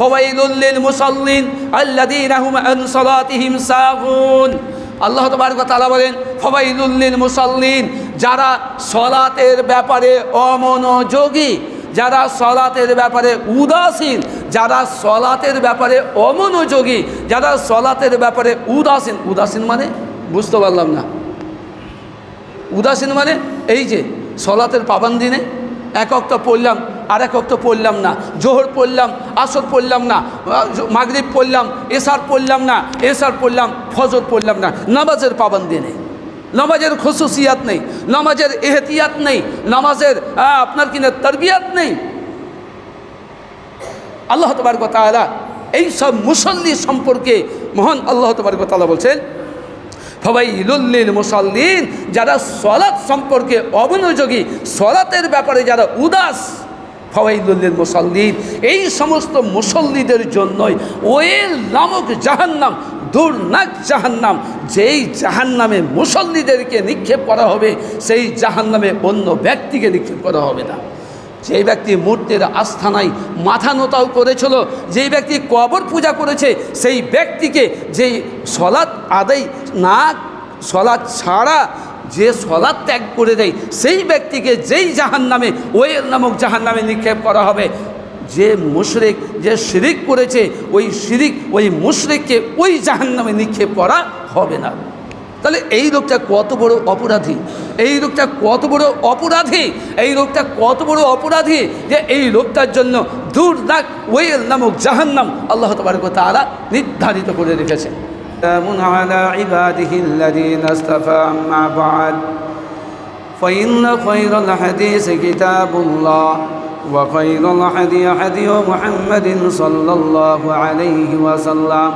ফাওয়াইলুল লিল মুসাল্লিন আল্লাযীনা হুম আন সালাতিহিম সাহুন। আল্লাহ তাবারক ওয়া তাআলা বলেন ফাওয়াইলুল লিল মুসাল্লিন, যারা সালাতের ব্যাপারে অমনোযোগী, যারা সালাতের ব্যাপারে উদাসীন, যারা সালাতের ব্যাপারে অমনোযোগী, যারা সালাতের ব্যাপারে উদাসীন। উদাসীন মানে বুঝতে পারলাম না। উদাসীন মানে এই যে সালাতের পাবন্দি নেই, এক ওয়াক্ত পড়লাম আর এক ওয়াক্ত পড়লাম না, জোহর পড়লাম আসর পড়লাম না, মাগরিব পড়লাম এশার পড়লাম না, এশার পড়লাম ফজর পড়লাম না। নামাজের পাবন্দি নেই, নামাজের খুসুসিয়াত নেই, নামাজের এহতিয়াত নেই, নামাজের আপনার কিনা তরবিয়াত নেই। আল্লাহ তাবারক ওয়া তাআলা এই সব মুসল্লি সম্পর্কে মহান আল্লাহ তাবারক ওয়া তাআলা বলছেন ফাওয়াইলুল লিল মুসাল্লিন, যারা সালাত সম্পর্কে অমনোযোগী, সালাতের ব্যাপারে যারা উদাস, ফাওয়াইলুল লিল মুসাল্লিন, এই সমস্ত মুসল্লিদের জন্যই ওয়েল নামক জাহান্নাম, দুর্নাক জাহান্নাম, যেই জাহান্নামে মুসল্লিদেরকে নিক্ষেপ করা হবে সেই জাহান্নামে অন্য ব্যক্তিকে নিক্ষেপ করা হবে না। যেই ব্যক্তি মূর্তির আস্থানায় মাথা নোতাও করেছিল, যেই ব্যক্তি কবর পূজা করেছে, সেই ব্যক্তিকে যেই সলাৎ আদায় না, সলাৎ ছাড়া যে সলাৎ ত্যাগ করে দেয়, সেই ব্যক্তিকে যেই জাহান্নামে ওয়েল নামক জাহান্নামে নিক্ষেপ করা হবে। যে মুশরিক, যে শিরিক করেছে, ওই শিরিক, ওই মুশরিককে ওই জাহান্নামে নিক্ষেপ করা হবে না। তাহলে এই লোকটা কত বড় অপরাধী, এই লোকটা কত বড় অপরাধী, এই লোকটা কত বড় অপরাধী যে এই লোকটার জন্য দুর্নাক ওয়েল নামক জাহান্নাম আল্লাহ তাবারক ওয়া তাআলা নির্ধারিত করে রেখেছেন। সালামুন আলা ইবাদিহিল্লাযীনা ইসতাফা আম্মা বা'দ ফাইন্না খায়রাল হাদিসি কিতাবুল্লাহ ওয়া খায়রাল হাদি হাদি মুহাম্মাদিন সাল্লাল্লাহু আলাইহি ওয়াসাল্লাম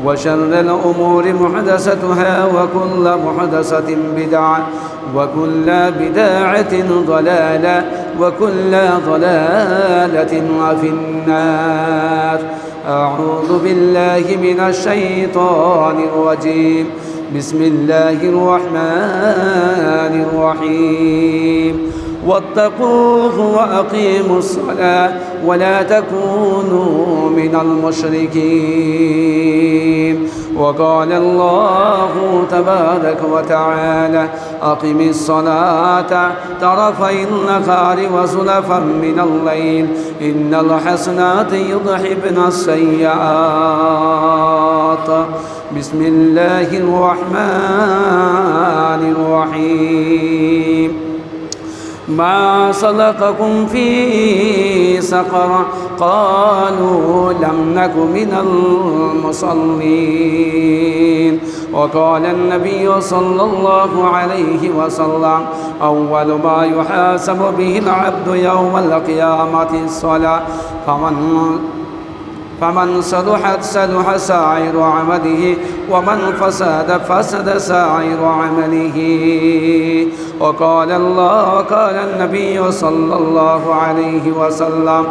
وشر الأمور محدثاتها وكل محدثة بدعة وكل بدعة ضلالة وكل ضلالة في النار. أعوذ بالله من الشيطان الرجيم. بسم الله الرحمن الرحيم. واتقوه وأقيموا الصلاة ولا تكونوا من المشركين. وقال الله تبارك وتعالى أقم الصلاة طرفي النهار وزلفا من الليل إن الحسنات يذهبن السيئات. بسم الله الرحمن الرحيم. ما سلككم في سقر قالوا لم نك من المصلين. وقال النبي صلى الله عليه وسلم أول ما يحاسب به العبد يوم القيامة الصلاة فمن صلحت صلح سائر عمله ومن فسد فسد سائر عمله. وقال النبي صلى الله عليه وسلم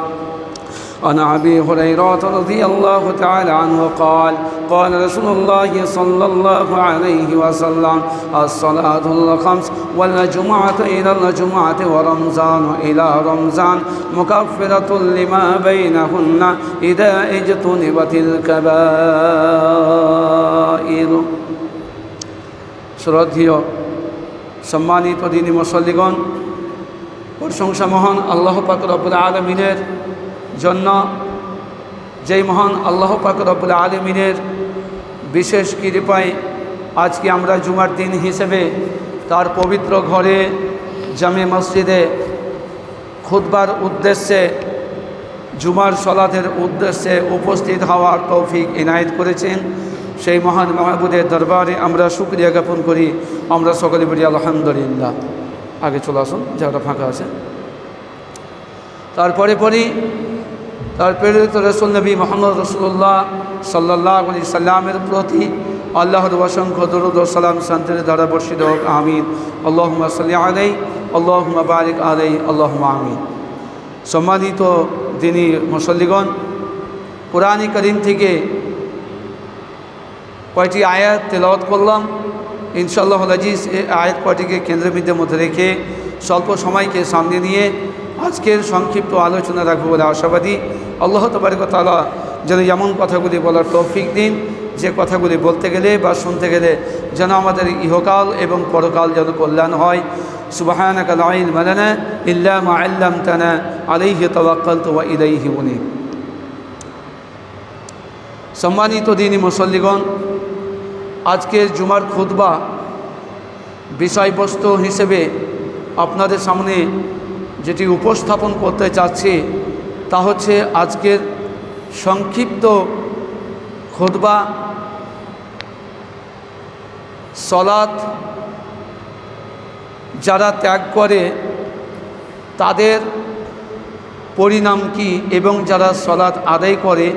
عن أبي هريرة رضي الله تعالى عنه قال قال رسول الله صلى الله عليه وسلم الصلاة الخمس والجمعة إلى الجمعة ورمضان إلى رمضان مكفرة لما بينهن إذا اجتنبت الكبائر. শ্রদ্ধেয় সম্মানিত দিনী মুসল্লিগণ, প্রশংসা মহান আল্লাহ পাক রব্বুল আলামিনের জন্য, যেই মহান আল্লাহ পাক রব্বুল আলামিনের বিশেষ কৃপায় আজকে আমরা জুমার দিন হিসেবে তার পবিত্র ঘরে জামে মসজিদে খুতবার উদ্দেশ্যে, জুমার সলাতের উদ্দেশ্যে উপস্থিত হওয়ার তৌফিক ইনায়েত করেছেন। সেই মহান মাহবুদের দরবারে আমরা শুকরিয়া জ্ঞাপন করি। আমরা সকলে বলি আলহামদুলিল্লাহ। আগে চলে আসুন যারা ফাঁকা আছে। তারপরে পরই তার প্রেরিত রাসূল নবী মুহাম্মদ রাসূলুল্লাহ সাল্লাল্লাহু আলাইহি সাল্লামের প্রতি আল্লাহর অসংখ্য দরুদ ও সালাম শান্তির দ্বারা বর্ষিত হোক, আমিন। আল্লাহুম্মা সাল্লি আলাইহি আল্লাহুম্মা বারিক আলাইহি আল্লাহুম্মা আমিন। সম্মানিত দিনী মুসল্লিগণ, কুরআনে কারীম থেকে কয়টি আয়াত তেলাওয়াত করলাম। ইনশাআল্লাহ আজিজ এই আয়াত কয়টিকে কেন্দ্রবিন্দুর মধ্যে রেখে স্বল্প সময়কে সামনে নিয়ে আজকের সংক্ষিপ্ত আলোচনা রাখবো বলে আশাবাদী। আল্লাহ তাবারক ওয়া তাআলা যেন এমন কথাগুলি বলার তৌফিক দিন, যে কথাগুলি বলতে গেলে বা শুনতে গেলে যেন আমাদের ইহকাল এবং পরকাল যেন কল্যাণ হয়। সুবহানাকা লা ইলমা লানা ইল্লা মা আল্লামতানা আলাইহি তাওয়াক্কালতু ওয়া ইলাইহি উনীব। সম্মানিত দিনী মুসল্লিগণ, আজকের জুমার খুতবা বিষয়বস্তু হিসেবে আপনাদের সামনে যেটি উপস্থাপন করতে চাচ্ছি তা হচ্ছে আজকের সংক্ষিপ্ত খুতবা সলাত যারা ত্যাগ করে তাদের পরিণাম কি, এবং যারা সলাত আদায় করে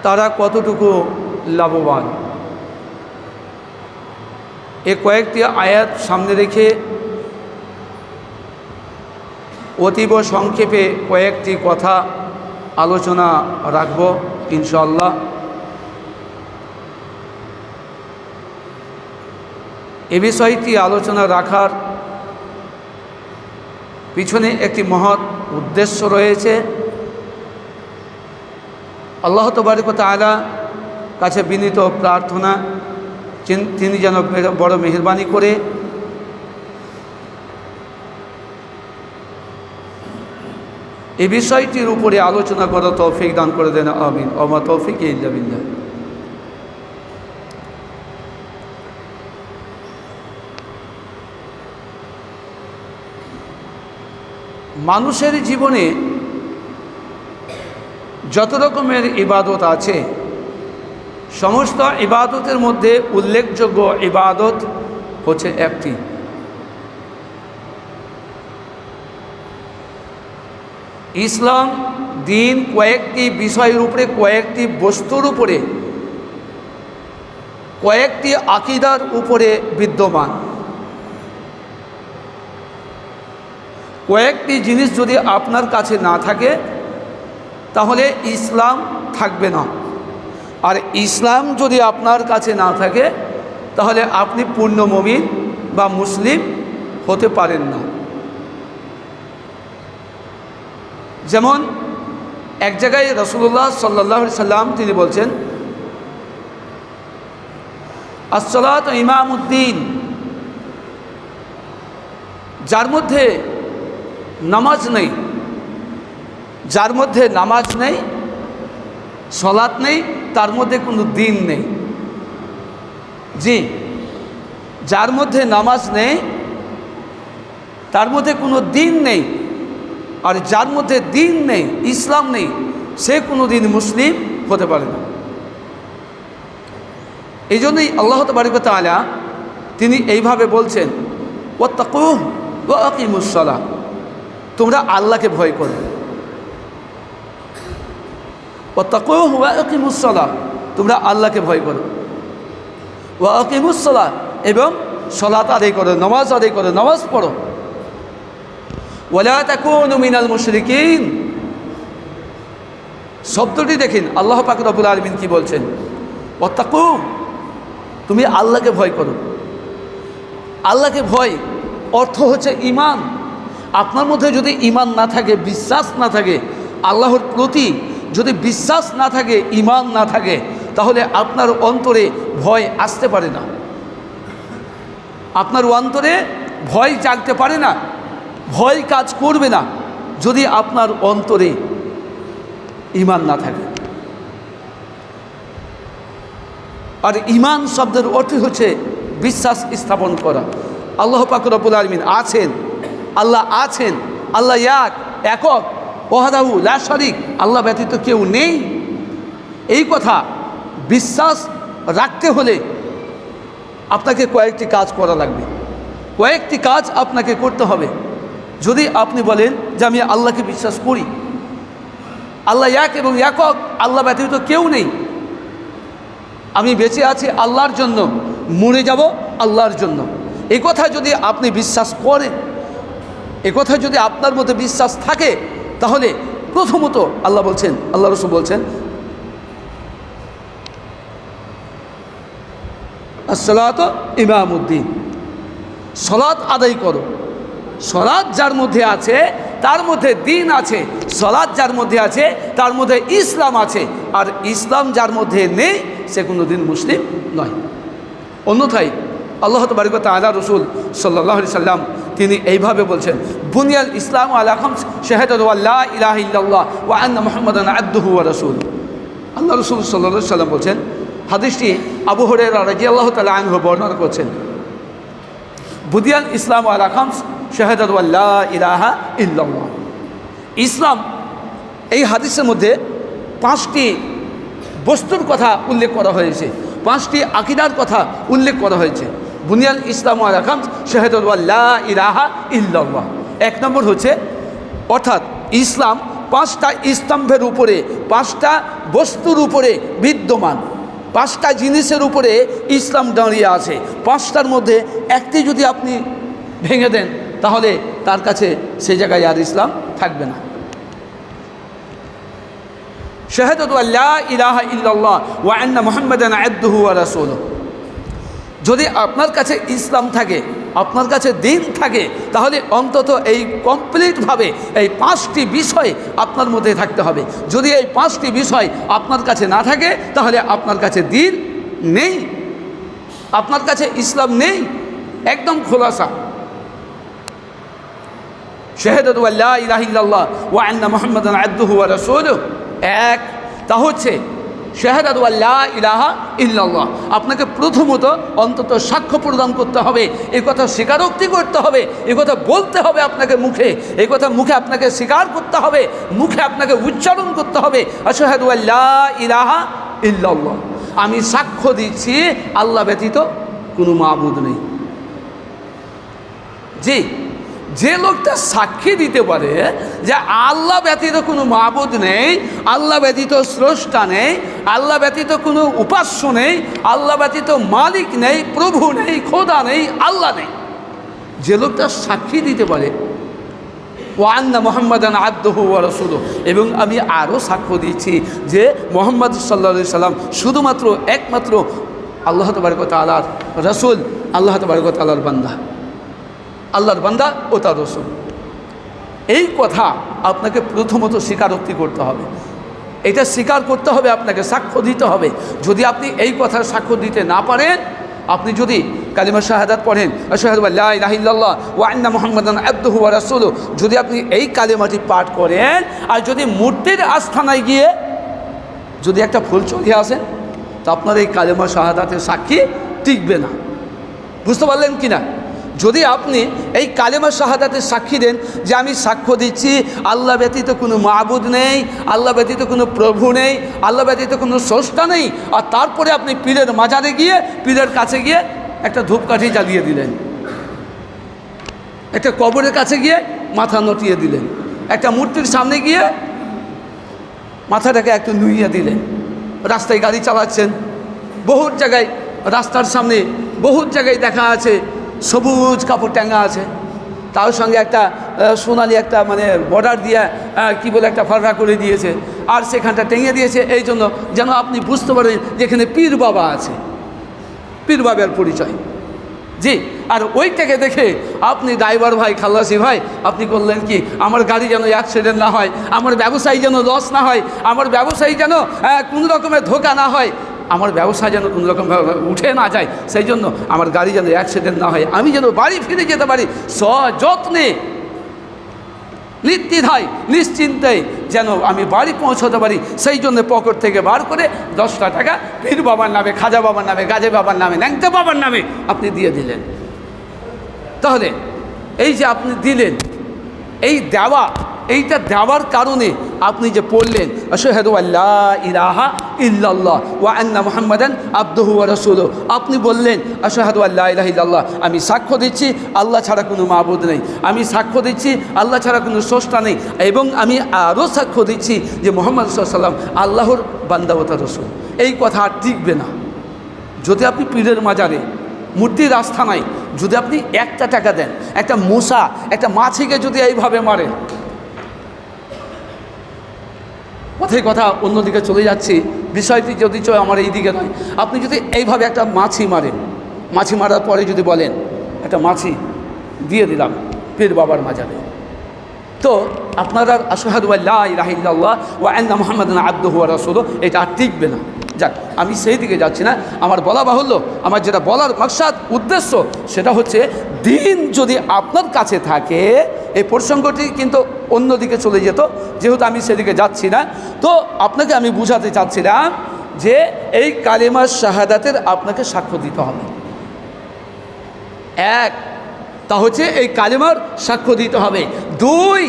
তারা কতটুকু লাভবান। এ কয়েকটি আয়াত সামনে রেখে অতীব সংক্ষেপে কয়েকটি কথা আলোচনা রাখব ইনশাআল্লাহ। এ বিষয়টি আলোচনা রাখার পিছনে একটি মহৎ উদ্দেশ্য রয়েছে। আল্লাহ তাবারক ওয়া তাআলা কাছে বিনীত প্রার্থনা তিনি যেন বড় মেহেরবানি করে এই বিষয়টির উপরে আলোচনা করার তৌফিক দান করে দেন, আমিন। ওমা তৌফিক ইল্লা বিল্লাহ। মানুষের জীবনে যত রকমের ইবাদত আছে, সমস্ত ইবাদতের মধ্যে উল্লেখযোগ্য ইবাদত হচ্ছে একটি, ইসলাম দিন কয়েকটি বিষয়ের উপরে, কয়েকটি বস্তুর উপরে, কয়েকটি আকীদার উপরে বিদ্যমান। কয়েকটি জিনিস যদি আপনার কাছে না থাকে তাহলে ইসলাম থাকবে না, আর ইসলাম যদি আপনার কাছে না থাকে তাহলে আপনি পূর্ণ মুমিন বা মুসলিম হতে পারেন না। যেমন এক জায়গায় রাসূলুল্লাহ সাল্লাল্লাহু আলাইহি সাল্লাম তিনি বলছেন, আসসালাতু ইমামুদ্দিন, যার মধ্যে নামাজ নেই, যার মধ্যে নামাজ নেই, সলাত নেই, তার মধ্যে কোনো দিন নেই। জি, যার মধ্যে নামাজ নেই তার মধ্যে কোনো দিন নেই, আর যার মধ্যে দিন নেই, ইসলাম নেই, সে কোনো দিন মুসলিম হতে পারে না। এই জন্যই আল্লাহ তাবারক ওয়া তাআলা তিনি এইভাবে বলছেন, ওয়াত্তাকুহ ওয়া আকিমুস সালাহ, তোমরা আল্লাহকে ভয় করো। ওয়াত্তাকুহ ওয়া আকিমুস সালাহ, তোমরা আল্লাহকে ভয় করো। ওয়া আকিমুস সালাহ, এবং সালাত আদায় করো, নামাজ আদায় করো, নামাজ পড়ো। ওয়ালা তাকুনু মিনাল মুশরিকিন, শব্দটি দেখেন আল্লাহ পাক রব্বুল আলামিন কি বলছেন, ওয়াত্তাকু, তুমি আল্লাহকে ভয় করো। আল্লাহকে ভয় অর্থ হচ্ছে ঈমান। আপনার মধ্যে যদি ঈমান না থাকে, বিশ্বাস না থাকে, আল্লাহর প্রতি যদি বিশ্বাস না থাকে, ঈমান না থাকে, তাহলে আপনার অন্তরে ভয় আসতে পারে না, আপনার অন্তরে ভয় জাগতে পারে না, ভয় কাজ করবে না যদি আপনার অন্তরে ঈমান না থাকে। আর ঈমান শব্দের অর্থ হচ্ছে বিশ্বাস স্থাপন করা। আল্লাহ পাক রব্বুল আলামিন আছেন, আল্লাহ আছেন, আল্লাহ একক, ওয়াহদাহু লা শারীক, আল্লাহ ব্যতীত কেউ নেই। এই কথা বিশ্বাস রাখতে হলে আপনাকে কয়েকটি কাজ করা লাগবে, কয়েকটি কাজ আপনাকে করতে হবে। যদি আপনি বলেন যে আমি আল্লাহকে বিশ্বাস করি, আল্লাহ এক এবং একক, আল্লাহ ব্যতীত কেউ নেই, আমি বেঁচে আছি আল্লাহর জন্য, মরে যাব আল্লাহর জন্য, এই কথা যদি আপনি বিশ্বাস করেন, এই কথা যদি আপনার মধ্যে বিশ্বাস থাকে, তাহলে প্রথমত আল্লাহ বলছেন, আল্লাহ রাসূল বলছেন, আসসালাতু ইমামুদ্দিন, সালাত আদায় করো। সালাত যার মধ্যে আছে তার মধ্যে দিন আছে, সালাত যার মধ্যে আছে তার মধ্যে ইসলাম আছে, আর ইসলাম যার মধ্যে নেই সে কোনো দিন মুসলিম নয়। অন্যথায় আল্লাহ তাবারক ওয়া তাআলা রাসূল সাল্লাল্লাহু আলাইহি সাল্লাম তিনি এইভাবে বলছেন, বুনিয়াল ইসলাম আলা খামস শাহাদাতু আল্লা ইলাহা ইল্লাল্লাহ ওয়া আন্না মুহাম্মাদান আবদুহু ওয়া রাসূলুহু। আল্লাহ রাসূল সাল্লাল্লাহু আলাইহি সাল্লাম বলছেন, হাদিসটি আবু হুরায়রা রাদিয়াল্লাহু তাআলা আনহু বর্ণনা করছেন, বুনিয়াল ইসলাম আলা খামস শাহাদাতু আল্লা ইলাহা ইল্লাল্লাহ। ইসলাম এই হাদিসের মধ্যে 5টি বস্তুর কথা উল্লেখ করা হয়েছে, 5টি আকীদার কথা উল্লেখ করা হয়েছে। বুনিয়াল ইসলাম আলা খামস শাহাদাতু আল্লা ইলাহা ইল্লাল্লাহ। 1 নম্বর হচ্ছে, অর্থাৎ ইসলাম 5টা স্তম্ভের উপরে, 5টা বস্তুর উপরে বিদ্যমান, 5টা জিনিসের উপরে ইসলাম দাঁড়িয়ে আছে। 5টার মধ্যে একটি যদি আপনি ভেঙে দেন তাহলে তার কাছে সে জায়গায় আর ইসলাম থাকবে না। শাহাদাতু আল্লা ইলাহা ইল্লাল্লাহ ওয়া আন্না মুহাম্মাদান আবদুহু ওয়া রাসূলুহু। যদি আপনার কাছে ইসলাম থাকে, আপনার কাছে দিন থাকে, তাহলে অন্তত এই কমপ্লিটভাবে এই 5টি বিষয় আপনার মধ্যে থাকতে হবে। যদি এই 5টি বিষয় আপনার কাছে না থাকে তাহলে আপনার কাছে দিন নেই, আপনার কাছে ইসলাম নেই। একদম খোলাসা। শাহাদাতু আল্লা ইলাহা ইল্লাল্লাহ ওয়া আন্না মুহাম্মাদান আবদুহু ওয়া রাসূলুহু। এক, তা হচ্ছে শাহাদাতু আল্লা ইলাহা ইল্লাল্লাহ। আপনাকে প্রথমত অন্তত সাক্ষ্য প্রদান করতে হবে, এই কথা স্বীকারোক্তি করতে হবে, এই কথা বলতে হবে আপনাকে মুখে, এই কথা মুখে আপনাকে স্বীকার করতে হবে, মুখে আপনাকে উচ্চারণ করতে হবে, আশহাদু আল্লা ইলাহা ইল্লাল্লাহ, আমি সাক্ষ্য দিচ্ছি আল্লাহ ব্যতীত কোনো মাবুদ নেই। জি, যে লোকটা সাক্ষী দিতে পারে যে আল্লাহ ব্যতীত কোনো মাবুদ নেই, আল্লাহ ব্যতীত স্রষ্টা নেই, আল্লাহ ব্যতীত কোনো উপাস্য নেই, আল্লাহ ব্যতীত মালিক নেই, প্রভু নেই, খোদা নেই, আল্লাহ নেই, যে লোকটা সাক্ষী দিতে পারে ওয়া আন্না মুহাম্মাদান আবদুহু ওয়া রাসূলুহু, এবং আমি আরও সাক্ষ্য দিচ্ছি যে মুহাম্মদ সাল্লাল্লাহু আলাইহি সাল্লাম শুধুমাত্র একমাত্র আল্লাহ তাবারক ওয়া তাআলার রাসূল, আল্লাহ তাবারক ওয়া তাআলার বান্দা, আল্লাহর বান্দা ও তার রাসূল। এই কথা আপনাকে প্রথমত স্বীকারোক্তি করতে হবে, এটা স্বীকার করতে হবে, আপনাকে সাক্ষ্য দিতে হবে। যদি আপনি এই কথার সাক্ষ্য দিতে না পারেন, আপনি যদি কালিমা শাহাদাত পড়েন, আশহাদু আল্লা ইলাহা ইল্লাল্লাহ ওয়া আন্না মুহাম্মাদান আবদুহু ওয়া রাসূলুহু, যদি আপনি এই কালিমাটি পাঠ করেন আর যদি মূর্তির আস্থানায় গিয়ে যদি একটা ফুল চলিয়ে আসেন, তো আপনার এই কালিমা শাহাদাতের সাক্ষী টিকবে না। বুঝতে পারলেন কি না? যদি আপনি এই কালেমা শাহাদাতের সাক্ষী দেন যে আমি সাক্ষ্য দিচ্ছি আল্লাহ ব্যতীত কোনো মাবুদ নেই, আল্লাহ ব্যতীত কোনো প্রভু নেই, আল্লাহ ব্যতীত কোনো স্রষ্টা নেই, আর তারপরে আপনি পীরের মাজারে গিয়ে, পীরের কাছে গিয়ে একটা ধূপকাঠি জ্বালিয়ে দিলেন, একটা কবরের কাছে গিয়ে মাথা নটিয়ে দিলেন, একটা মূর্তির সামনে গিয়ে মাথাটাকে একটু নুইয়ে দিলেন, রাস্তায় গাড়ি চালাচ্ছেন, বহুত জায়গায় রাস্তার সামনে বহুত জায়গায় দেখা আছে সবুজ কাপড় টাঙ্গা আছে, তার সঙ্গে একটা সোনালি একটা মানে বর্ডার দিয়ে কি বলে একটা ফাররা করে দিয়েছে, আর সেখানটা টেঙে দিয়েছে এই জন্য যেন আপনি বুঝতে পারেন যেখানে পীর বাবা আছে, পীর বাবার পরিচয়। জি, আর ওইটাকে দেখে আপনি ড্রাইভার ভাই, খালাসি ভাই, আপনি করলেন কি, আমার গাড়ি যেন অ্যাক্সিডেন্ট না হয়, আমার ব্যবসায়ী যেন লস না হয়, আমার ব্যবসায়ী যেন কোনো রকমের ধোঁকা না হয়, আমার ব্যবসা যেন কোনো রকমভাবে উঠে না যায়, সেই জন্য আমার গাড়ি যেন অ্যাক্সিডেন্ট না হয়, আমি যেন বাড়ি ফিরে যেতে পারি সযত্নে, নির্দ্বিধায় নিশ্চিন্তায় যেন আমি বাড়ি পৌঁছতে পারি, সেই জন্য পকেট থেকে বার করে 10টা টাকা পীর বাবার নামে, খাজা বাবার নামে, গাজী বাবার নামে, ন্যাংটা বাবার নামে আপনি দিয়ে দিলেন। তাহলে এই যে আপনি দিলেন, এই দেওয়া, এইটা দেওয়ার কারণে আপনি যে পড়লেন আশহাদু আল্লা ইলাহা ইল্লাল্লাহ ওয়া আন্না মুহাম্মাদান আবদুহু ওয়া রাসূলুহু, আপনি বললেন আশহাদু আল্লা ইলাহা ইল্লাল্লাহ, আমি সাক্ষ্য দিচ্ছি আল্লাহ ছাড়া কোনো মাবুদ নেই, আমি সাক্ষ্য দিচ্ছি আল্লাহ ছাড়া কোনো স্রষ্টা নেই, এবং আমি আরও সাক্ষ্য দিচ্ছি যে মুহাম্মদ সাল্লাল্লাহু আলাইহি ওয়াসাল্লাম আল্লাহর বান্দা ও তার রাসূল। এই কথা আর টিকবে না। যদি আপনি পীরের মাজারে, মূর্তির আস্থানায় যদি আপনি 1টা টাকা দেন, একটা মশা, একটা মাছিকে যদি এইভাবে মারেন, কথায় কথা অন্যদিকে চলে যাচ্ছি, বিষয়টি যদি আমার এই দিকে নয়, আপনি যদি এইভাবে একটা মাছি মারেন, মাছি মারার পরে যদি বলেন একটা মাছি দিয়ে দিলাম পীর বাবার মাজারে, তো আপনারা আশহাদু আল্লা ইলাহা ইল্লাল্লাহ ওয়া আন্না মুহাম্মাদান আবদুহু ওয়া রাসূলুহু এটা আর টিকবে না। যাক, আমি সেই দিকে যাচ্ছি না। আমার বলা বাহুল্য, আমার যেটা বলার মাকসাদ উদ্দেশ্য সেটা হচ্ছে দিন যদি আপনার কাছে থাকে, এই প্রসঙ্গটি কিন্তু অন্যদিকে চলে যেত, যেহেতু আমি সেদিকে যাচ্ছি না। তো আপনাকে আমি বুঝাতে চাচ্ছিলাম যে এই কালিমা শাহাদাতের আপনাকে সাক্ষ্য দিতে হবে। এক, তা হচ্ছে এই কালিমার সাক্ষ্য দিতে হবে। দুই,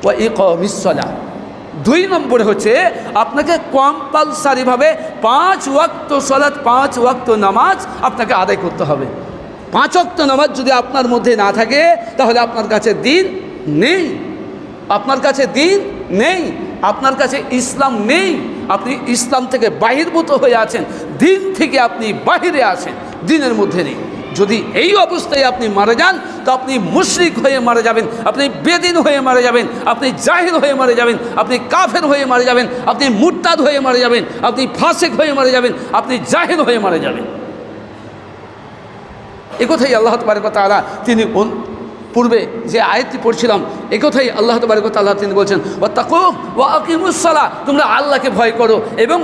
ওয়া ইকামিস সালাহ, 2 নম্বরে হচ্ছে আপনাকে কম্পালসারিভাবে 5 ওয়াক্ত সালাত, 5 ওয়াক্ত নামাজ আপনাকে আদায় করতে হবে। 5 ওয়াক্ত নামাজ যদি আপনার মধ্যে না থাকে তাহলে আপনার কাছে দিন নেই, আপনার কাছে দিন নেই, আপনার কাছে ইসলাম নেই। আপনি ইসলাম থেকে বাহির্ভূত হয়ে আছেন, দিন থেকে আপনি বাহিরে আছেন, দিনের মধ্যে নেই। যদি এই অবস্থায় আপনি মারা যান তো আপনি মুশরিক হয়ে মারা যাবেন, আপনি বেদিন হয়ে মারা যাবেন, আপনি জাহিল হয়ে মারা যাবেন, আপনি কাফের হয়ে মারা যাবেন, আপনি মুরতাদ হয়ে মারা যাবেন, আপনি ফাসিক হয়ে মারা যাবেন, আপনি জাহিল হয়ে মারা যাবেন। একথাই আল্লাহ তাবারক ওয়া তাআলা তিনি পূর্বে যে আয়াতটি পড়ছিলাম, একথাই আল্লাহ তাবারক ওয়া তাআলা তিনি বলছেন ওয়াত্তাকু ওয়া আকিমুস সালাহ, তোমরা আল্লাহকে ভয় করো, এবং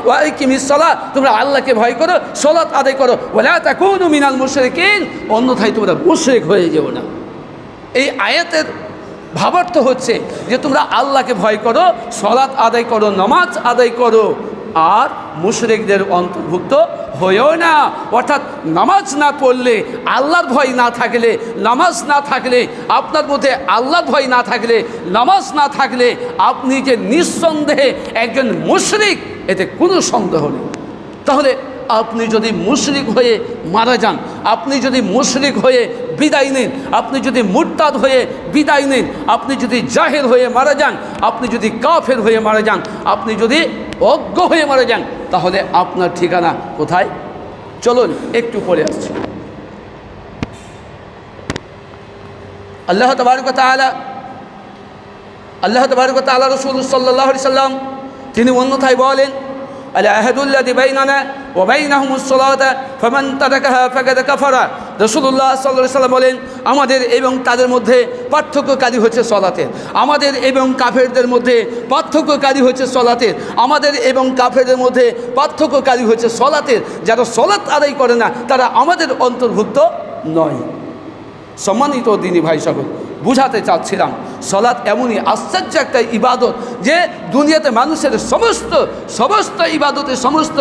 ওয়া আকিমিস সালাহ, তোমরা আল্লাহকে ভয় করো, সালাত আদায় করো, ওয়ালা তাকুনু মিনাল মুশরিকিন, অন্যথায় তোমরা মুশরিক হয়ে যেও না। এই আয়াতের ভাবার্থ হচ্ছে যে তোমরা আল্লাহকে ভয় করো, সালাত আদায় করো, নামাজ আদায় করো, আর মুশরিকদের অন্তর্ভুক্ত হয়েও না। অর্থাৎ নামাজ না পড়লে, আল্লাহর ভয় না থাকলে, নামাজ না থাকলে, আপনার মধ্যে আল্লাহর ভয় না থাকলে, নামাজ না থাকলে আপনি যে নিঃসন্দেহে একজন মুশরিক, এতে কোনো সন্দেহ নেই। তাহলে আপনি যদি মুশরিক হয়ে মারা যান, আপনি যদি মুশরিক হয়ে বিদায় নেন, আপনি যদি মুরতাদ হয়ে বিদায় নেন, আপনি যদি জাহেল হয়ে মারা যান, আপনি যদি কাফের হয়ে মারা যান, আপনি যদি অজ্ঞ হয়ে মারা যান, তাহলে আপনার ঠিকানা কোথায়? চলুন একটু পরে আসছি। আল্লাহ তাবারক ওয়া তাআলা রাসূল সাল্লাল্লাহু আলাইহি সাল্লাম তিনি অন্যথায় বলেন আল আহাদুল্লাযী বাইনানা ওয়া বাইনাহুমুস সালাত ফামান তারাকাহা ফাকাদ কাফারা। রাসূলুল্লাহ সাল্লাল্লাহু আলাইহি সাল্লাম বলেন, আমাদের এবং তাদের মধ্যে পার্থক্যকারী হচ্ছে সালাতের, আমাদের এবং কাফেরদের মধ্যে পার্থক্যকারী হচ্ছে সালাতের, আমাদের এবং কাফেরদের মধ্যে পার্থক্যকারী হচ্ছে সালাতের। যারা সালাত আদায় করে না তারা আমাদের অন্তর্ভুক্ত নয়। সম্মানিত দিনী ভাই সকল, বুঝাতে চাচ্ছিলাম সালাত এমনই আশ্চর্য একটা ইবাদত যে দুনিয়াতে মানুষের সমস্ত ইবাদতের সমস্ত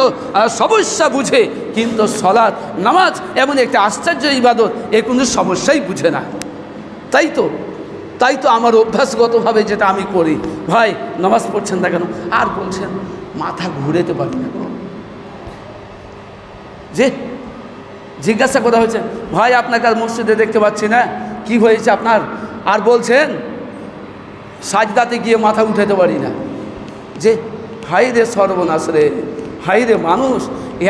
সমস্যা বুঝে, কিন্তু সালাত নামাজ এমন একটা আশ্চর্য ইবাদত, এ কোনো সমস্যাই বুঝে না। তাই তো আমার অভ্যাসগতভাবে যেটা আমি করি, ভাই নামাজ পড়ছেন না কেন, আর বলছেন মাথা ঘুরেতে পারি না। যে জিজ্ঞাসা করা হয়েছে, ভাই আপনাকে আর মসজিদে দেখতে পাচ্ছি না, কি হয়েছে আপনার? আর বলছেন সাজদাতে গিয়ে মাথা উঠাতে পারি না। যে হাই রে সর্বনাশ রে, হাই রে মানুষ,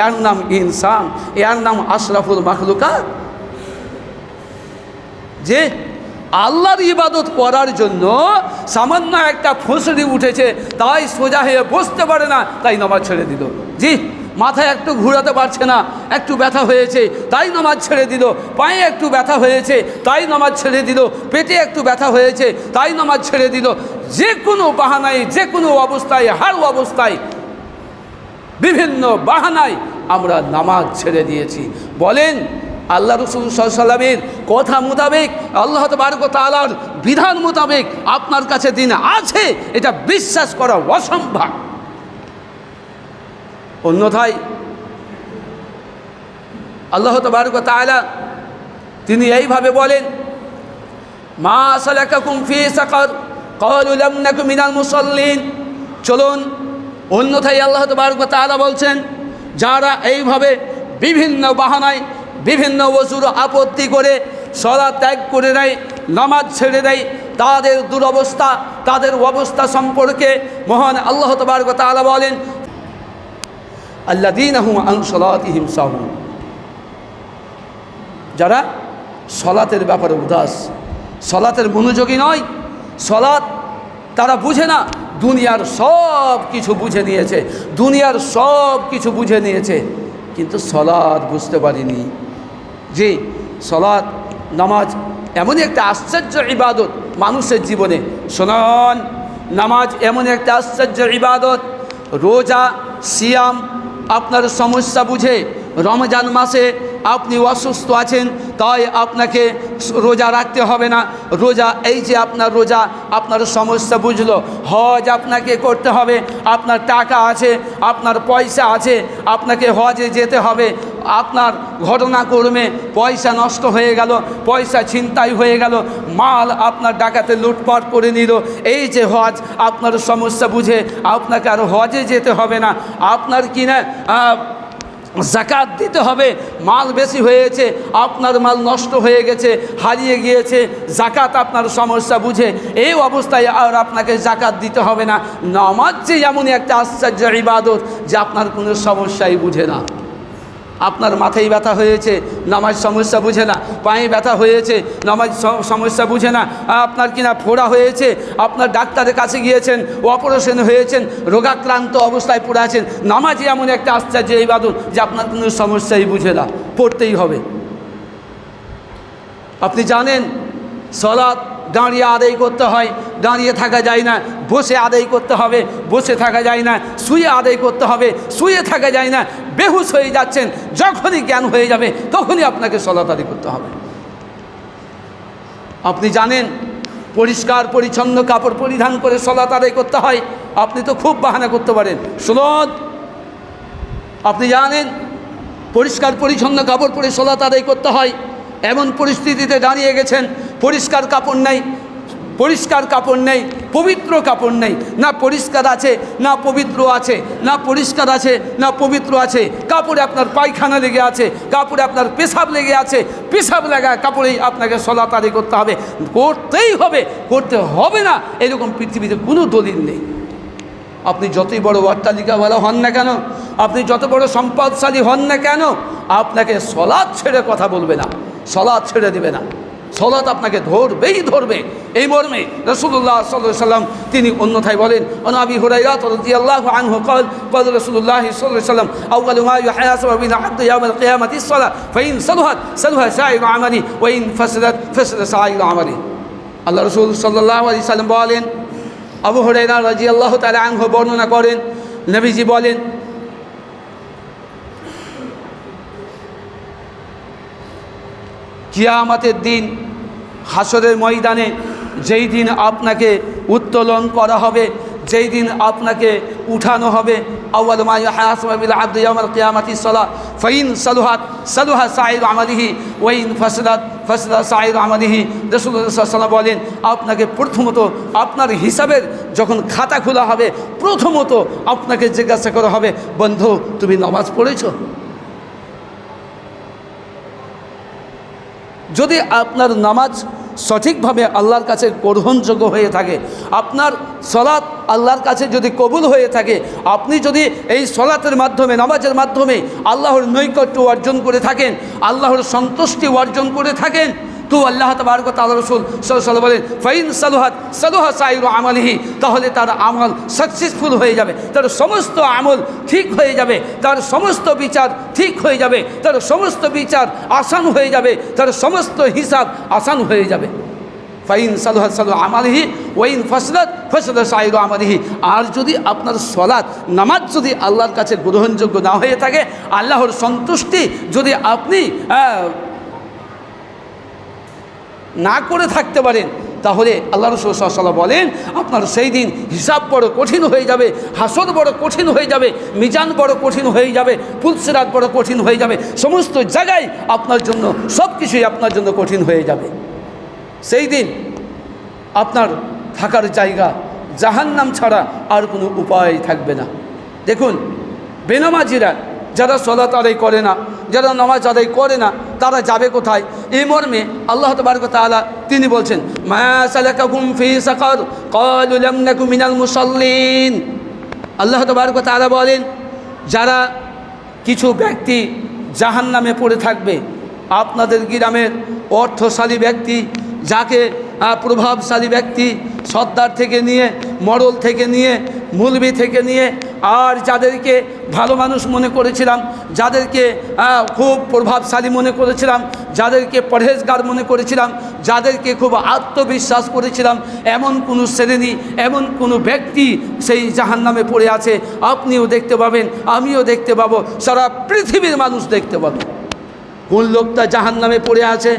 এর নাম ইনসান, এর নাম আশরাফুল মাখলুকাত। যে আল্লাহর ইবাদত করার জন্য সামান্য একটা ফুসড়ি উঠেছে, তাই সোজা হয়ে বসতে পারে না, তাই নামাজ ছেড়ে দিল। জি, মাথায় একটু ঘুরাতে পারছে না, একটু ব্যথা হয়েছে তাই নামাজ ছেড়ে দিল, পায়ে একটু ব্যথা হয়েছে তাই নামাজ ছেড়ে দিল, পেটে একটু ব্যথা হয়েছে তাই নামাজ ছেড়ে দিল। যে কোনো বাহানায়, যে কোনো অবস্থায়, হার অবস্থায়, বিভিন্ন বাহানায় আমরা নামাজ ছেড়ে দিয়েছি। বলেন আল্লাহ রাসূল সাল্লাল্লাহু আলাইহি ওয়াসাল্লামের কথা মোতাবেক, আল্লাহ তাবারক ওয়া তাআলার বিধান মোতাবেক আপনার কাছে দিন আছে, এটা বিশ্বাস করা অসম্ভব। অন্যথায় আল্লাহ তাবারক ওয়া তাআলা তিনি এইভাবে বলেন, মা সালাকাকুম ফি সাকার ক্বালু লাম নাকু মিনাল মুসাল্লিন। চলুন, অন্যথায় আল্লাহ তাবারক ওয়া তাআলা বলছেন, যারা এইভাবে বিভিন্ন বাহানায়, বিভিন্ন ওযুর আপত্তি করে সালাত ত্যাগ করে দেয়, নামাজ ছেড়ে দেয়, তাদের দুরবস্থা, তাদের অবস্থা সম্পর্কে মহান আল্লাহ তাবারক ওয়া তাআলা বলেন, আল্লাযীনা হুম আন সালাতিহিম সাহুন। যারা সালাতের ব্যাপারে উদাস, সালাতের মনোযোগী নয়, সালাত তারা বুঝে না, দুনিয়ার সব কিছু বুঝে নিয়েছে, দুনিয়ার সব কিছু বুঝে নিয়েছে, কিন্তু সালাত বুঝতে পারিনি। যে সালাত নামাজ এমনই একটা আশ্চর্য ইবাদত মানুষের জীবনে। শুনুন, নামাজ এমন একটা আশ্চর্য ইবাদত। রোজা, সিয়াম, আপনার সমস্যা বুঝে রমজান মাসে আপনি অসুস্থ আছেন, তাই আপনাকে রোজা রাখতে হবে না। রোজা, এই যে আপনার রোজা, আপনার সমস্যা বুঝলো। হজ আপনাকে করতে হবে, আপনার টাকা আছে, আপনার পয়সা আছে, আপনাকে হজে যেতে হবে। আপনার ঘটনাক্রমে পয়সা নষ্ট হয়ে গেল, পয়সা ছিনতাই হয়ে গেল, মাল আপনার ডাকাতে লুটপাট করে নিল। এই যে হজ, আপনার সমস্যা বুঝে আপনাকে আর হজে যেতে হবে না। আপনার কিনা যাকাত দিতে হবে, মাল বেশি হয়েছে, আপনার মাল নষ্ট হয়ে গেছে, হারিয়ে গিয়েছে, যাকাত আপনার সমস্যা বুঝে এই অবস্থায় আর আপনাকে যাকাত দিতে হবে না। নামাজ যে এমনই একটা আশ্চর্য ইবাদত যে আপনার কোনো সমস্যাই বুঝে না। আপনার মাথায় ব্যথা হয়েছে, নামাজ সমস্যা বুঝে না। পায়ে ব্যথা হয়েছে, নামাজ সমস্যা বুঝে না। আপনার কিনা ফোড়া হয়েছে, আপনার ডাক্তারের কাছে গিয়েছেন, অপারেশন হয়েছেন, রোগাক্রান্ত অবস্থায় পড়ে আছেন। নামাজই এমন একটা আশ্চর্য ইবাদত যে আপনার কোনো সমস্যাই বুঝে না, পড়তেই হবে। আপনি জানেন সালাত দাঁড়িয়ে আদায় করতে হয়, দাঁড়িয়ে থাকা যায় না। বসে আদায় করতে হবে, বসে থাকা যায় না। শুয়ে আদায় করতে হবে, শুয়ে থাকা যায় না। বেহুশ হয়ে যাচ্ছেন, যখনই জ্ঞান হয়ে যাবে তখনই আপনাকে সালাত আদায় করতে হবে। আপনি জানেন পরিষ্কার পরিচ্ছন্ন কাপড় পরিধান করে সালাত আদায় করতে হয়। আপনি তো খুব বাহানা করতে পারেন। শুনুন, আপনি জানেন পরিষ্কার পরিচ্ছন্ন কাপড় পরে সালাত আদায় করতে হয়। এমন পরিস্থিতিতে দাঁড়িয়ে গেছেন, পরিষ্কার কাপড় নেই, পরিষ্কার কাপড় নেই, পবিত্র কাপড় নেই। না পরিষ্কার আছে না পবিত্র আছে, না পরিষ্কার আছে না পবিত্র আছে। কাপড়ে আপনার পায়খানা লেগে আছে, কাপড়ে আপনার পেশাব লেগে আছে। পেশাব লাগা কাপড়েই আপনাকে সালাত আদায় করতে হবে, করতেই হবে। করতে হবে না এরকম পৃথিবীতে কোনো দলিল নেই। আপনি যতই বড় অট্টালিকাওয়ালা হন না কেন, আপনি যত বড় সম্পদশালী হন না কেন, আপনাকে সালাত ছেড়ে কথা বলবে না, সালাত ছেড়ে দেবে না। সালাত আপনাকে ধরবেই ধরবে। এই মর্মে রাসূলুল্লাহ সাল্লাল্লাহু আলাইহি ওয়াসাল্লাম তিনি অন্যথায় বলেন, আন আবি হুরায়রা রাদিয়াল্লাহু আনহু قال قال রাসূলুল্লাহ সাল্লাল্লাহু আলাইহি ওয়াসাল্লাম আউয়ালু মা ইউহাসাবু বিল আবদি ইয়াউমাল কিয়ামাতি الصلاة فإن صلحت صلح سائر عمله وإن فسدت فسد سائر عمله। আল্লাহ রাসূল সাল্লাল্লাহু আলাইহি ওয়াসাল্লাম বলেন, আবু হুরায়রা রাদিয়াল্লাহু তাআলা আনহু বর্ণনা করেন, নবীজি বলেন, কিয়ামতের দিন, হাসরের ময়দানে যেই দিন আপনাকে উত্তোলন করা হবে, যেই দিন আপনাকে উঠানো হবে, আউয়ালু মা ইউহাসাবু বিল আবদি ইয়াউমাল কিয়ামাতি الصلاة فإن صلحت صلح سائر عمله وإن فسدت فسد سائر عمله। রাসূলুল্লাহ সাল্লাল্লাহু আলাইহি ওয়াসাল্লাম বলেন, আপনাকে প্রথমত আপনার হিসাবের যখন খাতা খোলা হবে, প্রথমত আপনাকে জিজ্ঞাসা করা হবে, বন্ধু তুমি নামাজ পড়েছো? যদি আপনার নামাজ সঠিকভাবে আল্লাহর কাছে গ্রহণযোগ্য হয়ে থাকে, আপনার সালাত আল্লাহর কাছে যদি কবুল হয়ে থাকে, আপনি যদি এই সালাতের মাধ্যমে, নামাজের মাধ্যমে আল্লাহর নৈকট্য অর্জন করে থাকেন, আল্লাহর সন্তুষ্টি অর্জন করে থাকেন, তো আল্লাহ তাবারক ওয়া তাআলা রাসূল সাল্লাল্লাহু আলাইহি ওয়াসাল্লাম বলেন, ফাইন সালুহাত সালুহা সাইরু আমালিহি, তাহলে তার আমল সাকসেসফুল হয়ে যাবে, তার সমস্ত আমল ঠিক হয়ে যাবে, তার সমস্ত বিচার ঠিক হয়ে যাবে, তার সমস্ত বিচার আসান হয়ে যাবে, তার সমস্ত হিসাব আসান হয়ে যাবে। ফাইন সালুহাত সালু আমালিহি ওয়াইন ফাসলাত ফাসলা সাইরু আমালিহি। আর যদি আপনার সালাত নামাজ যদি আল্লাহর কাছে গ্রহণযোগ্য না হয়ে থাকে, আল্লাহর সন্তুষ্টি যদি আপনি না করে থাকতে পারেন, তাহলে আল্লাহ রাসূল সাল্লাল্লাহু আলাইহি ওয়াসাল্লাম বলেন, আপনার সেই দিন হিসাব বড় কঠিন হয়ে যাবে, হাসর বড় কঠিন হয়ে যাবে, মিজান বড় কঠিন হয়ে যাবে, পুলসিরাত বড় কঠিন হয়ে যাবে। সমস্ত জায়গায় আপনার জন্য সব কিছুই আপনার জন্য কঠিন হয়ে যাবে। সেই দিন আপনার থাকার জায়গা জাহান্নাম ছাড়া আর কোনো উপায় থাকবে না। দেখুন, বেনামাজিরা যারা সালাত আদায় করে না, যারা নামাজ আদায় করে না, তারা যাবে কোথায়? এই মর্মে আল্লাহ তাবারক ওয়া তাআলা তিনি বলছেন, মা সালাকাকুম ফি সাকার ক্বালু লাম নাকু মিনাল মুসাল্লিন। আল্লাহ তাবারক ওয়া তাআলা বলেন, যারা কিছু ব্যক্তি জাহান্নামে পড়ে থাকবে, আপনাদের গ্রামের অর্থশালী ব্যক্তি, যাকে প্রভাবশালী ব্যক্তি, সর্দার থেকে নিয়ে, মডল থেকে নিয়ে, মৌলবি থেকে নিয়ে, আর যাদেরকে ভালো মানুষ মনে করেছিলাম, যাদেরকে খুব প্রভাবশালী মনে করেছিলাম, যাদেরকে পরহেজগার মনে করেছিলাম, যাদেরকে খুব আত্মবিশ্বাস করেছিলাম, এমন কোনো শ্রেণী, এমন কোনো ব্যক্তি সেই জাহান্নামে পড়ে আছে। আপনিও দেখতে পাবেন, আমিও দেখতে পাবো, সারা পৃথিবীর মানুষ দেখতে পাবে কোন লোকটা জাহান্নামে পড়ে আছে,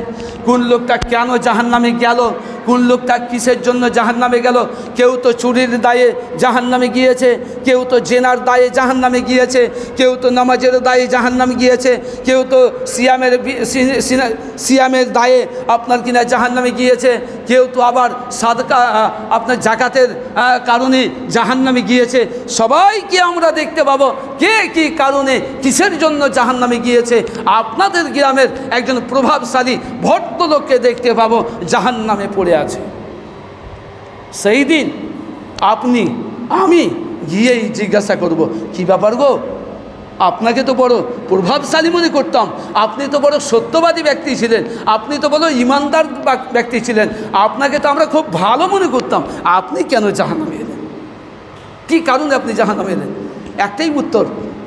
কোন লোকটা কেন জাহান্নামে গেল, কোন লোকটা কিসের জন্য জাহান্নামে গেল। কেউ তো চুরির দায়ে জাহান্নামে গিয়েছে, কেউ তো জেনার দায়ে জাহান্নামে গিয়েছে, কেউ তো নামাজের দায়ে জাহান্নামে গিয়েছে, কেউ তো সিয়ামের দায়ে আপনার কিনা জাহান্নামে গিয়েছে, কেউ তো আবার সাদকা আপনার জাকাতের কারণে জাহান্নামে গিয়েছে। সবাইকে আমরা দেখতে পাবো কে কী কারণে কিসের জন্য জাহান্নামে গিয়েছে। আপনাদের গ্রামের একজন প্রভাবশালী ভদ্রলোককে দেখতে পাবো জাহান্নামে পড়ে আছে। সেই দিন আপনি আমি গিয়েই জিজ্ঞাসা করব, কি ব্যাপার গো, আপনাকে তো বড় প্রভাবশালী মনে করতাম, আপনি তো বড় সত্যবাদী ব্যক্তি ছিলেন, আপনি তো বড় ইমানদার ব্যক্তি ছিলেন, আপনাকে তো আমরা খুব ভালো মনে করতাম, আপনি কেন জাহান্নামে এলেন? কী কারণে আপনি জাহান্নামে এলেন? একটাই উত্তর,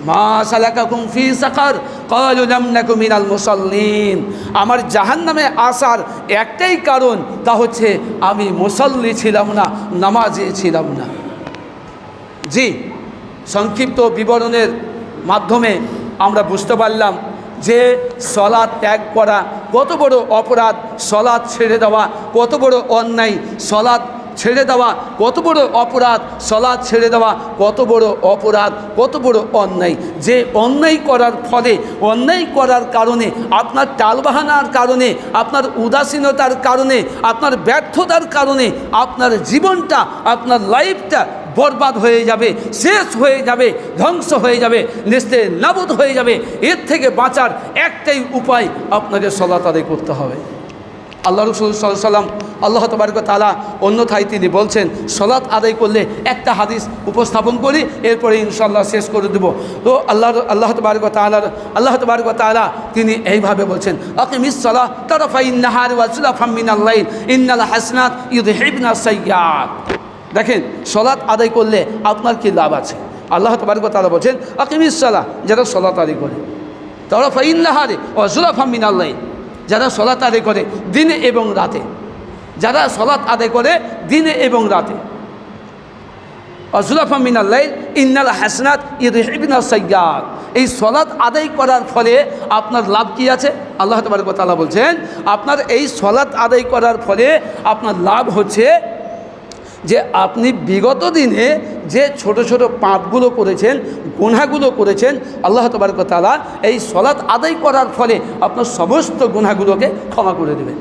মা সালাকাকুম ফি সাকার ক্বালু লাম নাকু মিনাল মুসাল্লিন। আমার জাহান্নামে আসার একটাই কারণ, তা হচ্ছে আমি মুসাল্লি ছিলাম না, নামাজি ছিলাম না। জি, সংক্ষিপ্ত বিবরণের মাধ্যমে আমরা বুঝতে পারলাম যে সলাৎ ত্যাগ করা কত বড় অপরাধ, সলাৎ ছেড়ে দেওয়া কত বড় অন্যায়, সলাৎ ছেড়ে দেওয়া কত বড় অপরাধ, সলাৎ ছেড়ে দেওয়া কত বড় অপরাধ, কত বড় অন্যায়। যে অন্যায় করার ফলে, অন্যায় করার কারণে, আপনার টালবাহানার কারণে, আপনার উদাসীনতার কারণে, আপনার ব্যর্থতার কারণে আপনার জীবনটা, আপনার লাইফটা বরবাদ হয়ে যাবে, শেষ হয়ে যাবে, ধ্বংস হয়ে যাবে, নিস্তে নাবুদ হয়ে যাবে। এর থেকে বাঁচার একটাই উপায়, আপনাকে সলাত আদায় করতে হবে। আল্লাহ রাসূল সাল্লাল্লাহু আলাইহি ওয়াসাল্লাম, আল্লাহ তাবারক ওয়া তাআলা অন্যথায় তিনি বলছেন, সলাত আদায় করলে একটা হাদিস উপস্থাপন করি, এরপরে ইনশাআল্লাহ শেষ করে দেব। তো আল্লাহ তাবারক ওয়া তাআলা তিনি এইভাবে বলছেন, আকিমিস সালাহ তারাফাইন নাহার ওয়া যুলাফাম মিনাল লাইল ইন্নাল হাসনাত ইউযহিবনাস সাইয়্যাত। দেখেন, সলাত আদায় করলে আপনার কি লাভ আছে। আল্লাহ তাবারক ওয়া তাআলা বলছেন, আকিমিস সালাহ, যারা সলাত আদায় করে, তারাফাইন নাহার ওয়া যুলাফাম মিনাল লাইল, যারা সলাত আদায় করে দিনে এবং রাতে, যারা সলাত আদায় করে দিনে এবং রাতে, যুলাফা মিনাল লাইল ইন্নাল হাসনাত ইউযহিবনাস সাইয়্যাত। এই সলাত আদায় করার ফলে আপনার লাভ কি আছে? আল্লাহ তাবারক ওয়া তাআলা বলছেন, আপনার এই সলাত আদায় করার ফলে আপনার লাভ হচ্ছে যে আপনি বিগত দিনে যে ছোট ছোট পাপগুলো করেছেন, গুনাহগুলো করেছেন, আল্লাহ তাবারক ওয়া তাআলা এই সলাত আদায় করার ফলে আপনার সমস্ত গুনাহগুলোকে ক্ষমা করে দেবেন।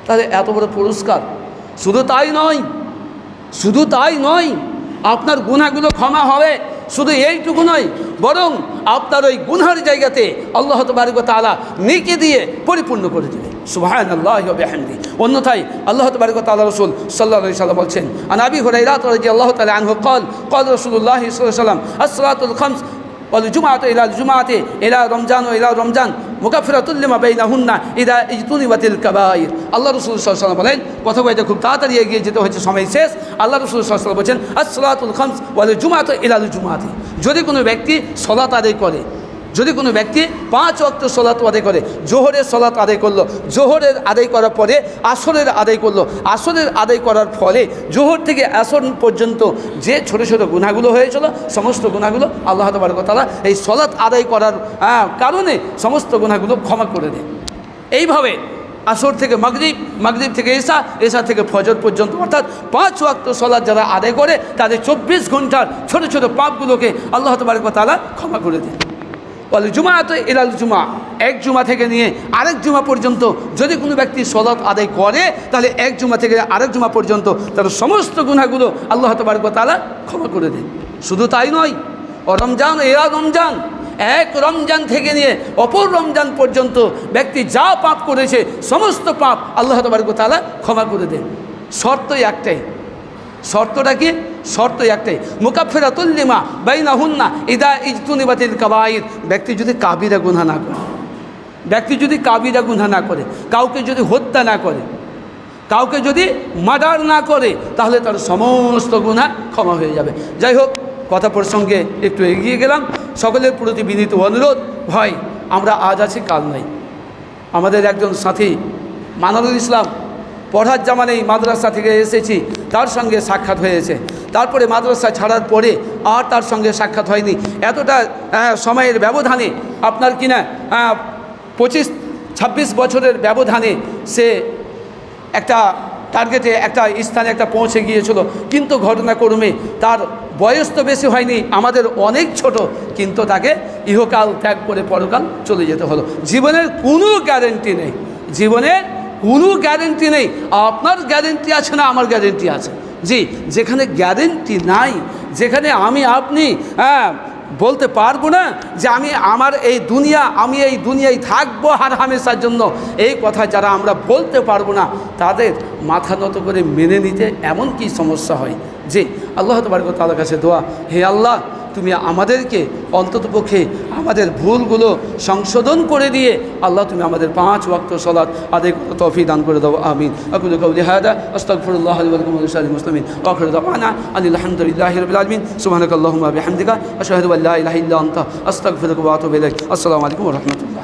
তাহলে এত বড় পুরস্কার। শুধু তাই নয়, আপনার গুনাহগুলো ক্ষমা হবে, শুধু এইটুকু নয়, বরং আপনার ওই গুনহার জায়গাতে আল্লাহ তাবারক ওয়া তাআলা নেকি দিয়ে পরিপূর্ণ করে দেবে। সুবহানাল্লাহি ওয়া বিহামদিহি। অন্যথায় আল্লাহ তাবারক ওয়া তাআলা রাসূল সাল্লাল্লাহু আলাইহি ওয়াসাল্লাম বলছেন, আন আবি হুরায়রা রাদিয়াল্লাহু তাআলা আনহু قال قال رسول الله صلى الله عليه وسلم الصلاة الخمس والجمعة إلى الجمعة إلى رمضان وإلى رمضان মুকাফিরাতুল লিমা বাইনাহুন্না ইযা ইজতুনিবাতিল কাবাইর। আল্লাহ রাসূল সাল্লাল্লাহু আলাইহি ওয়াসাল্লাম বলেন, কথা বলতে খুব তাড়াতাড়ি এগিয়ে যেতে হচ্ছে, সময় শেষ। আল্লাহ রাসূল সাল্লাল্লাহু আলাইহি ওয়াসাল্লাম বলেন, আস-সালাতুল খামস ওয়াল জুমআতু ইলাল জুমআতি। যদি কোনো ব্যক্তি সালাত আদায় করে, যদি কোনো ব্যক্তি 5 ওয়াক্ত সালাত আদায় করে, জোহরের সালাত আদায় করলো, জোহরের আদায় করার পরে আসরের আদায় করলো, আসরের আদায় করার ফলে জোহর থেকে আসর পর্যন্ত যে ছোট ছোট গুনাহগুলো হয়েছিল, সমস্ত গুনাহগুলো আল্লাহ তাবারক ওয়া তাআলা এই সালাত আদায় করার কারণে সমস্ত গুনাহগুলো ক্ষমা করে দেন। এইভাবে আসর থেকে মাগরিব, মাগরিব থেকে এশা, এশা থেকে ফজর পর্যন্ত, অর্থাৎ 5 ওয়াক্ত সালাত যারা আদায় করে তাদের 24 ঘন্টার ছোট ছোট পাপগুলোকে আল্লাহ তাবারক ওয়া তাআলা ক্ষমা করে দেন। বলে জুমাতে ইলাল জুমা, এক জুমা থেকে নিয়ে আরেক জুমা পর্যন্ত যদি কোনো ব্যক্তি সালাত আদায় করে, তাহলে এক জুমা থেকে আরেক জুমা পর্যন্ত তার সমস্ত গুনাহগুলো আল্লাহ তাবারক ওয়া তাআলা ক্ষমা করে দেন। শুধু তাই নয়, রমজান ইলা রমজান, এক রমজান থেকে নিয়ে অপর রমজান পর্যন্ত ব্যক্তি যা পাপ করেছে সমস্ত পাপ আল্লাহ তাবারক ওয়া তাআলা ক্ষমা করে দেন। শর্তই একটাই। শর্তটা কি? শর্ত একটাই, মুকাফিরাতুল লিমা বাইনাহুন্না ইযা ইজতুনিবাতিল কাবাইর। ব্যক্তি যদি কাবিরা গুনাহ না করে, ব্যক্তি যদি কাবিরা গুনাহ না করে, কাউকে যদি হত্যা না করে, কাউকে যদি মার্ডার না করে, তাহলে তার সমস্ত গুনাহ ক্ষমা হয়ে যাবে। যাই হোক, কথা প্রসঙ্গে একটু এগিয়ে গেলাম। সকলের প্রতি বিনীত অনুরোধ, ভাই আমরা আজ আছি কাল নাই। আমাদের একজন সাথী মানারুল ইসলাম পড়ার জামানেই মাদ্রাসা থেকে এসেছি, তার সঙ্গে সাক্ষাৎ হয়েছে। তারপরে মাদ্রাসা ছাড়ার পরে আর তার সঙ্গে সাক্ষাৎ হয়নি। এতটা সময়ের ব্যবধানে আপনার কিনা 25-26 বছরের ব্যবধানে সে একটা টার্গেটে, একটা স্থানে একটা পৌঁছে গিয়েছিল। কিন্তু ঘটনাক্রমে তার বয়স তো বেশি হয়নি, আমাদের অনেক ছোট, কিন্তু তাকে ইহকাল ত্যাগ করে পরকাল চলে যেতে হলো। জীবনের কোনো গ্যারেন্টি নেই, জীবনের কোনো গ্যারেন্টি নেই। আপনার গ্যারেন্টি আছে না আমার গ্যারেন্টি আছে? জি, যেখানে গ্যারেন্টি নাই, যেখানে আমি আপনি বলতে পারবো না যে আমি এই দুনিয়ায় থাকবো আর হামেশার জন্য, এই কথা যারা আমরা বলতে পারবো না, তাদের মাথা নত করে মেনে নিতে এমন কি সমস্যা হয়। যে আল্লাহ তাবারক ওয়া তাআলার কাছে দোয়া, হে আল্লাহ, তুমি আমাদেরকে অন্ততপক্ষে আমাদের ভুলগুলো সংশোধন করে দিয়ে আল্লাহ তুমি আমাদের 5 ওয়াক্ত সালাত আদায় করতে তৌফিক দান করে দাও। আমিন। আকুলু কাউলি হাদা আস্তাগফিরুল্লাহ লি ওয়া লাকুম ওয়া লিসাইরিল মুসলিমিন ওয়া আখিরু দাওয়ানা আলহামদুলিল্লাহি রাব্বিল আলামিন সুবহানাকাল্লাহুম্মা ওয়া বিহামদিকা আশহাদু আল্লা ইলাহা ইল্লা আনতা আস্তাগফিরুকা ওয়া আতুবু ইলাইক। আসসালামু আলাইকুম ওয়া রাহমাতুল্লাহ।